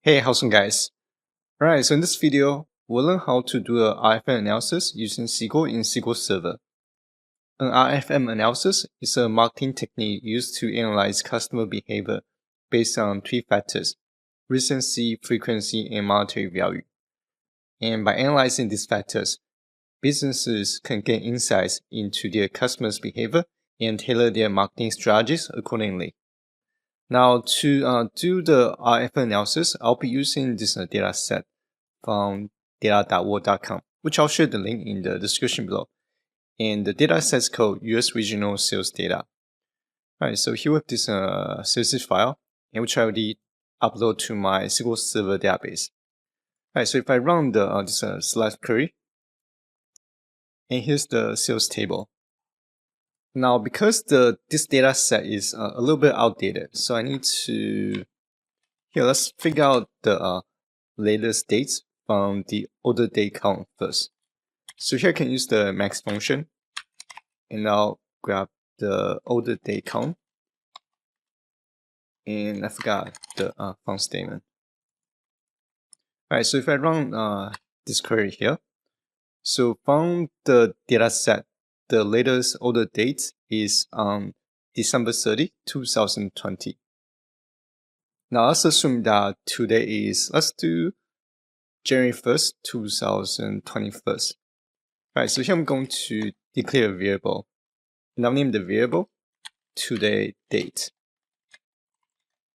Hey, how's it going, guys? Alright, so in this video, we'll learn how to do a RFM analysis using SQL in SQL Server. An RFM analysis is a marketing technique used to analyze customer behavior based on three factors: recency, frequency, and monetary value. And by analyzing these factors, businesses can gain insights into their customers' behavior and tailor their marketing strategies accordingly. Now, to do the RFM analysis, I'll be using this data set from data.world.com, which I'll share the link in the description below. And the data set's called US Regional Sales Data. Alright, so here we have this CSV file, and which I already upload to my SQL Server database. Alright, so if I run the this select query, and here's the sales table. Now, because this data set is a little bit outdated, so I need to let's figure out the latest dates from the order date count first. So here I can use the max function, and I'll grab the order date count, and I forgot the function statement. Alright, so if I run this query here, so from the data set, the latest order date is December 30, 2020. Now let's assume that today is, let's do January 1st, 2021. Alright, so here I'm going to declare a variable, and I'll name the variable today date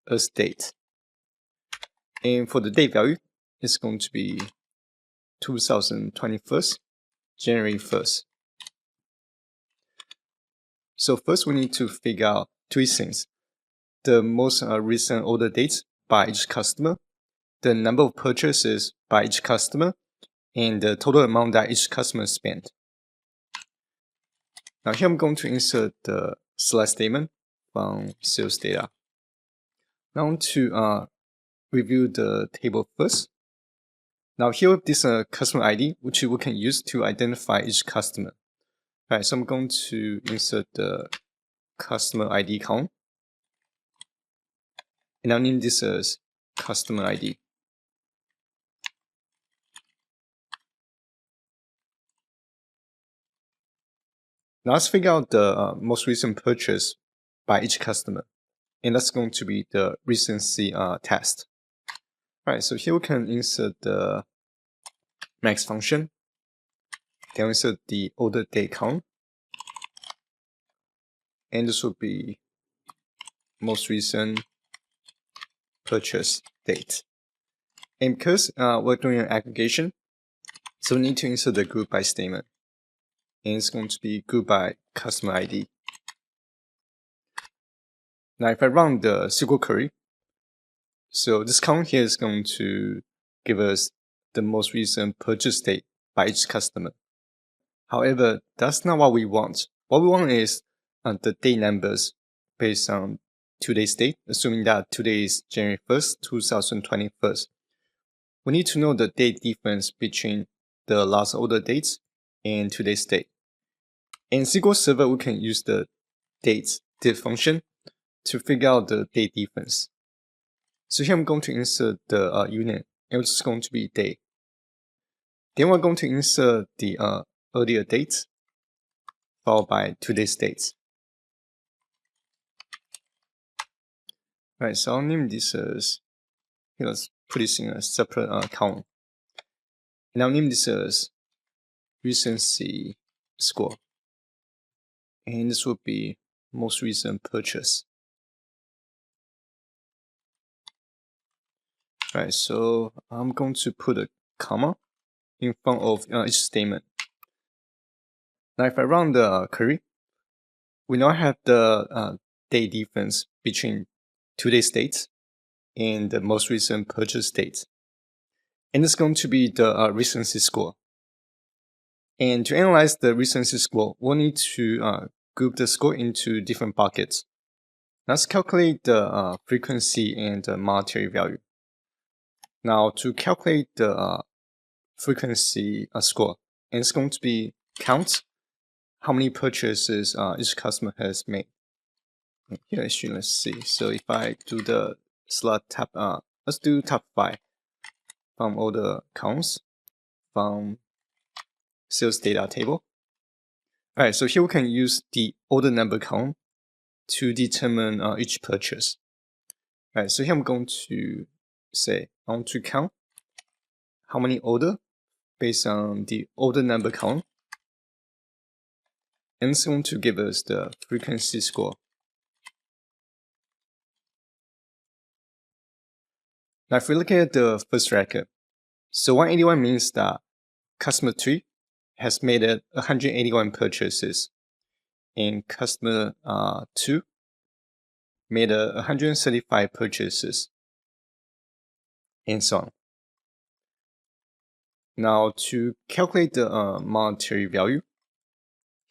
as date. And for the date value, it's going to be 2021, January 1st. So first we need to figure out three things: the most recent order dates by each customer, the number of purchases by each customer, and the total amount that each customer spent. Now here I'm going to insert the select statement from sales data. Now to review the table first. Now here we have this customer ID, which we can use to identify each customer. Alright, so I'm going to insert the customer ID count, and I'll name this as customer ID. Now let's figure out the most recent purchase by each customer, and that's going to be the recency test. Alright, so here we can insert the max function, then insert the order date count, and this will be most recent purchase date. And because we're doing an aggregation, so we need to insert the group by statement, and it's going to be group by customer ID. Now if I run the SQL query, so this count here is going to give us the most recent purchase date by each customer. However, that's not what we want. What we want is the date numbers based on today's date, assuming that today is January 1st, 2021. We need to know the date difference between the last order dates and today's date. In SQL Server, we can use the date function to figure out the date difference. So here I'm going to insert the unit, and which is going to be day. Then we're going to insert the earlier dates, followed by today's dates. Right, so I'll name this as, let's put this in a separate column. And I'll name this as recency score. And this will be most recent purchase. Right, so I'm going to put a comma in front of each statement. Now if I run the query, we now have the date difference between today's date and the most recent purchase date. And it's going to be the recency score. And to analyze the recency score, we'll need to group the score into different buckets. Let's calculate the frequency and the monetary value. Now to calculate the frequency score, and it's going to be count how many purchases each customer has made. Here actually, let's see. So if I do the select tab let's do top 5 from all the accounts from sales data table. Alright, so here we can use the order number count to determine each purchase. Alright, so here I'm going to say I want to count how many order based on the order number count, and it's going to give us the frequency score. Now if we look at the first record, so 181 means that customer 3 has made 181 purchases, and customer 2 made 135 purchases, and so on. Now to calculate the monetary value,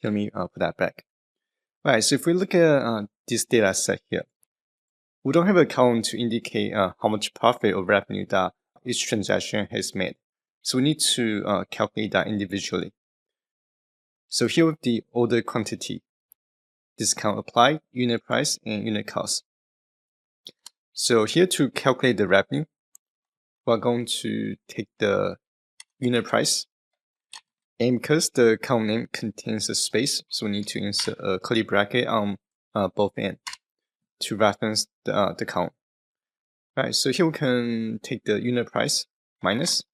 let me put that back. Alright, so if we look at this data set here, we don't have a column to indicate how much profit or revenue that each transaction has made. So we need to calculate that individually. So here with the order quantity, discount applied, unit price, and unit cost. So here to calculate the revenue, we're going to take the unit price, and because the column name contains a space, so we need to insert a curly bracket on both ends to reference the count. Alright, so here we can take the unit price minus,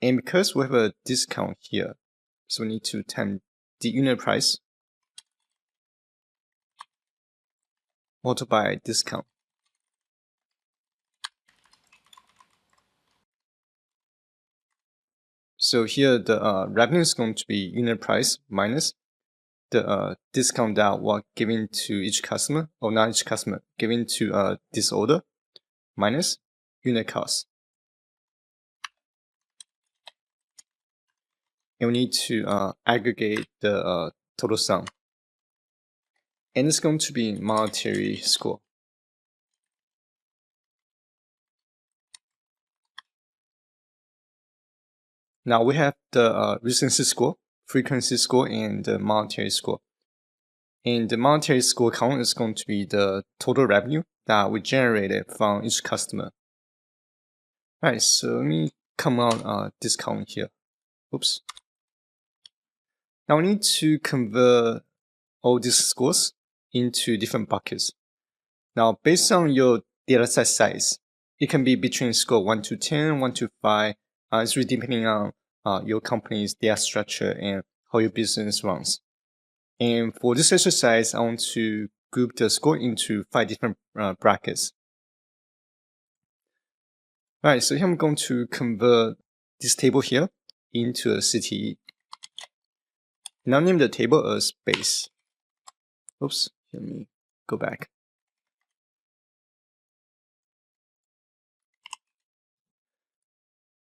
and because we have a discount here, so we need to times the unit price multiplied by discount. So here the revenue is going to be unit price minus the discount that we're giving to each customer, or not each customer, giving to this order, minus unit cost. And we need to aggregate the total sum. And it's going to be monetary score. Now we have the recency score, frequency score, and the monetary score. And the monetary score count is going to be the total revenue that we generated from each customer. Alright, so let me come out this column here. Oops. Now we need to convert all these scores into different buckets. Now based on your dataset size, it can be between score 1 to 10, 1 to 5. It's really depending on your company's data structure and how your business runs. And for this exercise, I want to group the score into 5 different brackets. Alright, so here I'm going to convert this table here into a CTE. Now name the table as base. Oops, let me go back.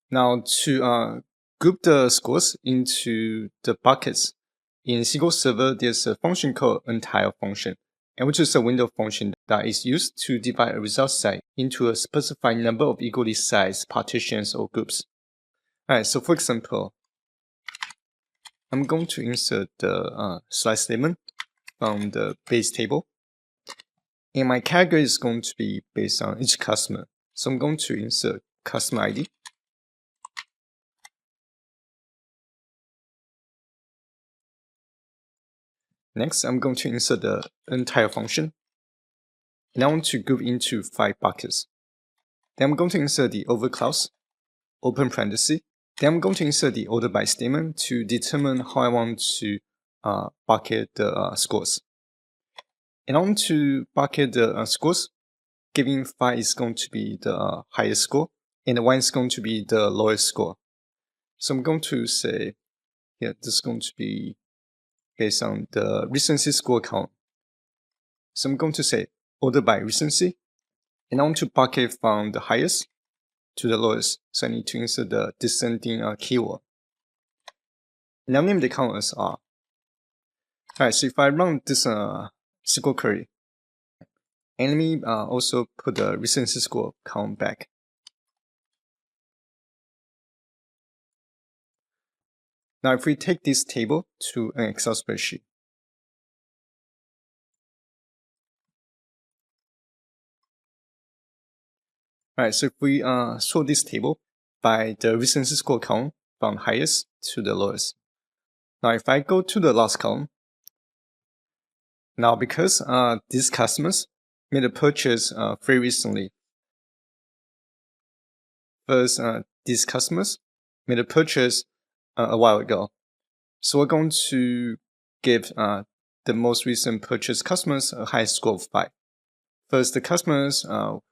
Now to group the scores into the buckets, in SQL Server there's a function called NTILE function, and which is a window function that is used to divide a result set into a specified number of equally sized partitions or groups. Alright, so for example, I'm going to insert the slide statement from the base table, and my category is going to be based on each customer. So I'm going to insert customer ID. Next, I'm going to insert the NTILE function, and I want to group into 5 buckets. Then I'm going to insert the over clause, open parenthesis. Then I'm going to insert the order by statement to determine how I want to bucket the scores. And I want to bucket the scores, giving 5 is going to be the highest score, and 1 is going to be the lowest score. So I'm going to say, yeah, this is going to be based on the recency score count. So I'm going to say order by recency, and I want to bucket from the highest to the lowest. So I need to insert the descending keyword. Now name the count as R. Alright, so if I run this SQL query, and let me also put the recency score count back. Now if we take this table to an Excel spreadsheet, Alright, so if we sort this table by the recency score column from highest to the lowest. Now, if I go to the last column, now because these customers made a purchase very recently. First, these customers made a purchase a while ago. So we're going to give the most recent purchase customers a high score of 5. First, the customers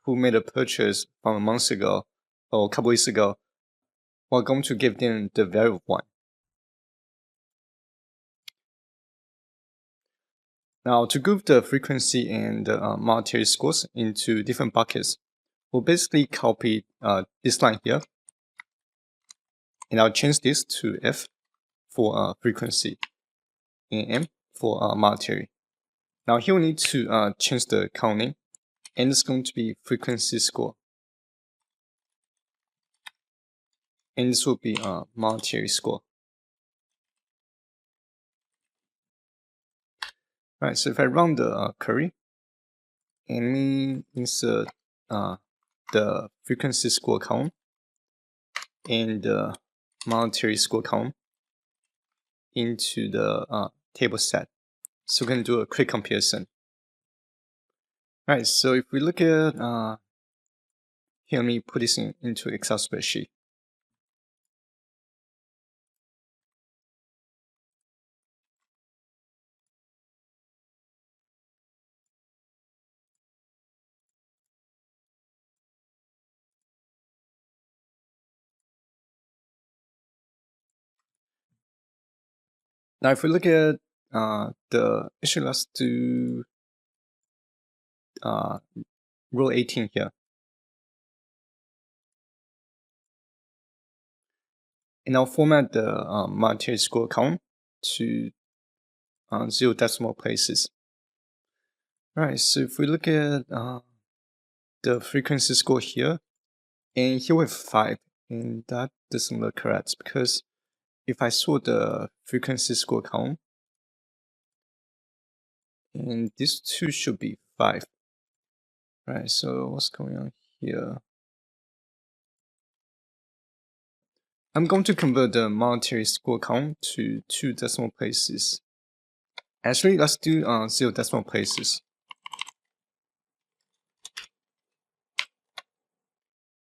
who made a purchase from a month ago or a couple weeks ago, we're going to give them the value of 1. Now, to group the frequency and the monetary scores into different buckets, we'll basically copy this line here, and I'll change this to F for frequency and M for monetary. Now here we need to change the column name, and it's going to be frequency score, and this will be monetary score. Right, so if I run the query, and we insert the frequency score column and the monetary score column into the table set, so we can do a quick comparison. Right, so if we look at here, let me put this into Excel spreadsheet. Now, if we look at actually let's do row 18 here. And I'll format the monetary score column to 0 decimal places. Alright, so if we look at the frequency score here, and here we have 5, and that doesn't look correct because if I sort the frequency score column, and these two should be 5. Right, so what's going on here? I'm going to convert the monetary score column to 2 decimal places. Actually, let's do 0 decimal places.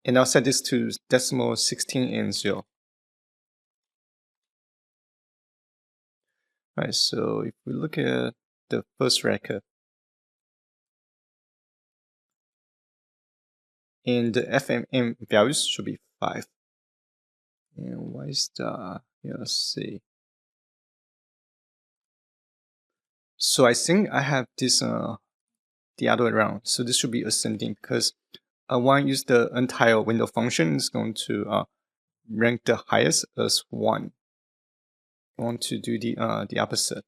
And I'll set this to decimal 16 and 0. Alright, so if we look at the first record, and the FMM values should be 5. And why is that? Yeah, let's see. So I think I have this the other way around. So this should be ascending because when I use the NTILE window function, it's going to rank the highest as 1. I want to do the opposite.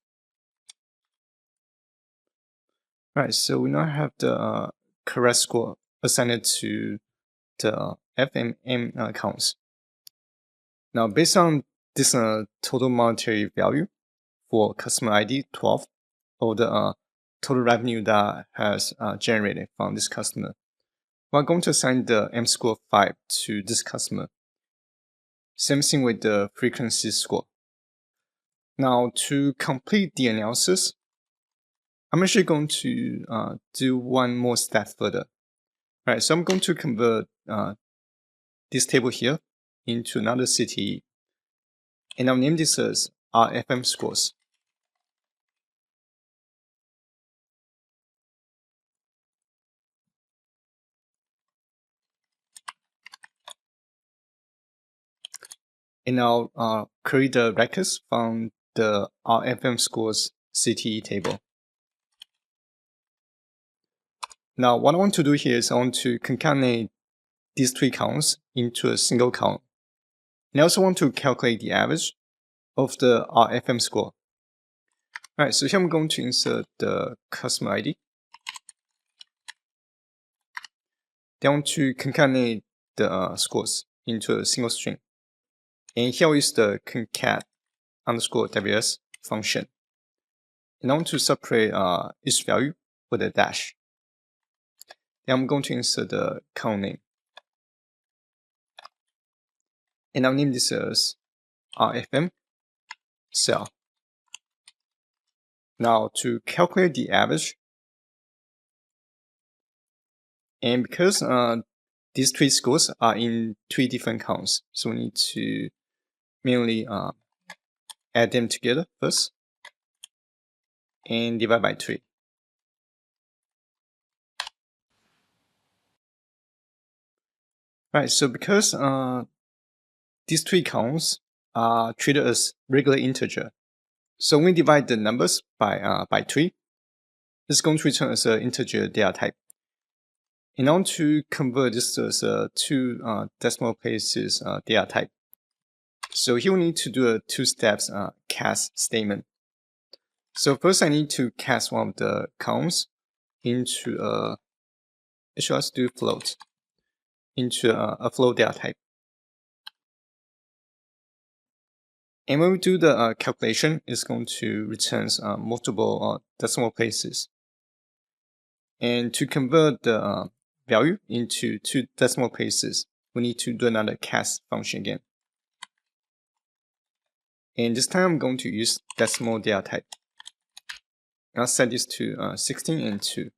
Right, so we now have the correct score assigned to the FMM counts. Now, based on this total monetary value for customer ID 12, or the total revenue that has generated from this customer, we're going to assign the M score 5 to this customer. Same thing with the frequency score. Now, to complete the analysis, I'm actually going to do one more step further. All right, so I'm going to convert this table here into another CTE, and I'll name this as RFM scores. And I'll create the records from the RFM scores CTE table. Now, what I want to do here is I want to concatenate these 3 counts into a single count. And I also want to calculate the average of the RFM score. Alright, so here I'm going to insert the customer ID. Then I want to concatenate the scores into a single string. And here is the concat underscore ws function. And I want to separate each value with a dash. Then I'm going to insert the count name. And I'll name this as RFM cell. Now to calculate the average, and because these three scores are in three different counts, so we need to manually add them together first and divide by 3. Right, so because these three counts are treated as regular integer, so when we divide the numbers by 3, it's going to return as an integer data type. In order to convert this as a 2 decimal places data type, so here we need to do a 2 steps cast statement. So first I need to cast one of the counts into actually let's do float, into a float data type. And when we do the calculation, it's going to return multiple decimal places. And to convert the value into 2 decimal places, we need to do another cast function again. And this time I'm going to use decimal data type. I'll set this to 16 and 2.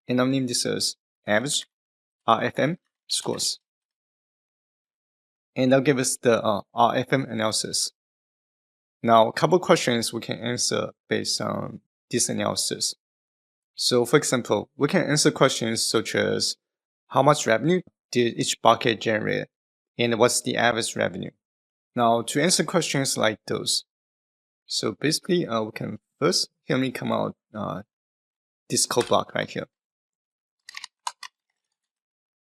And I'll name this as average RFM scores. And that'll give us the RFM analysis. Now, a couple questions we can answer based on this analysis. So for example, we can answer questions such as how much revenue did each bucket generate and what's the average revenue. Now to answer questions like those, so basically we can first here let me come out this code block right here.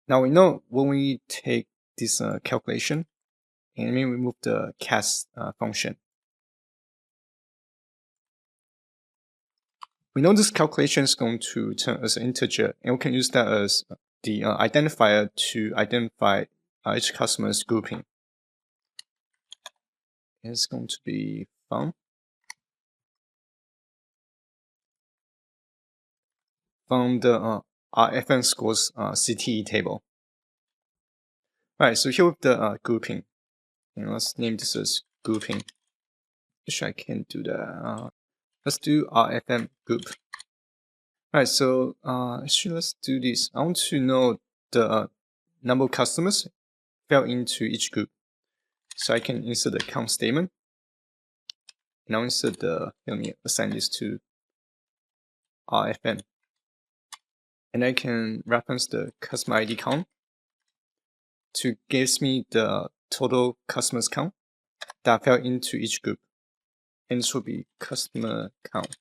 Now we know when we take this calculation and we remove the cast function, we know this calculation is going to return as an integer, and we can use that as the identifier to identify each customer's grouping. It's going to be from the RFM scores CTE table. Right, so here with the grouping, and let's name this as grouping. Wish I can do that. Let's do RFM group. Right, so actually let's do this. I want to know the number of customers fell into each group. So I can insert the count statement. And I'll insert let me assign this to RFM. And I can reference the customer ID count to gives me the total customers count that fell into each group. And this will be customer count.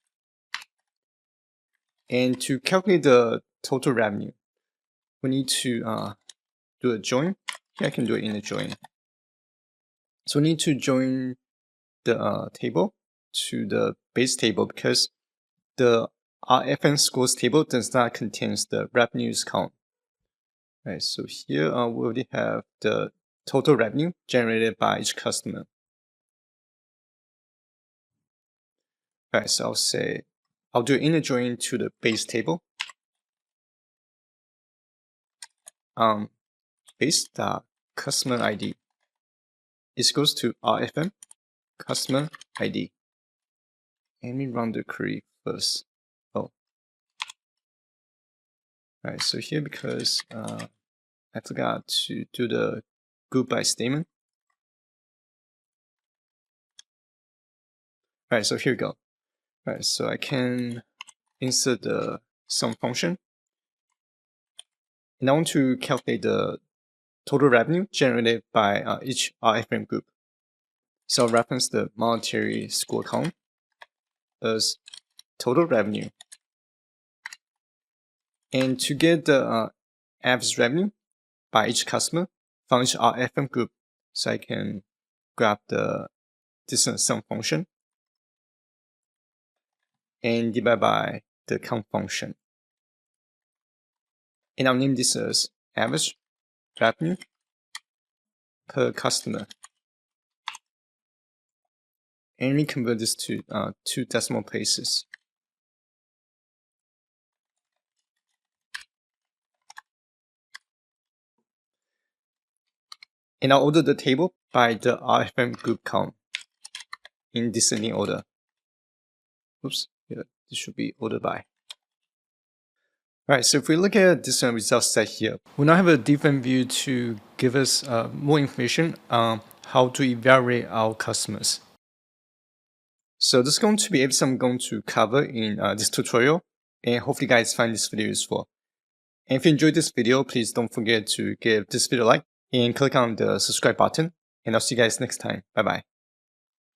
And to calculate the total revenue, we need to do a join. Here I can do it in a join. So we need to join the table to the base table because the RFM scores table does not contain the revenues count. Right, so here we already have the total revenue generated by each customer. Right, so I'll do inner join to the base table. Base customer ID is equals to RFM customer ID. Let me run the query first. Oh, right. So here because I forgot to do the group by statement. Right. So here we go. Right. So I can insert the sum function, and I want to calculate the total revenue generated by each RFM group. So I'll reference the monetary score count as total revenue. And to get the average revenue by each customer from each RFM group, so I can grab this sum function and divide by the count function. And I'll name this as average revenue per customer. And we convert this to 2 decimal places. And I'll order the table by the RFM group count in descending order. Oops, yeah, this should be ordered by. Alright, so if we look at this result set here, we now have a different view to give us more information on how to evaluate our customers. So this is going to be everything I'm going to cover in this tutorial, and hopefully you guys find this video useful. And if you enjoyed this video, please don't forget to give this video a like and click on the subscribe button, and I'll see you guys next time. Bye bye.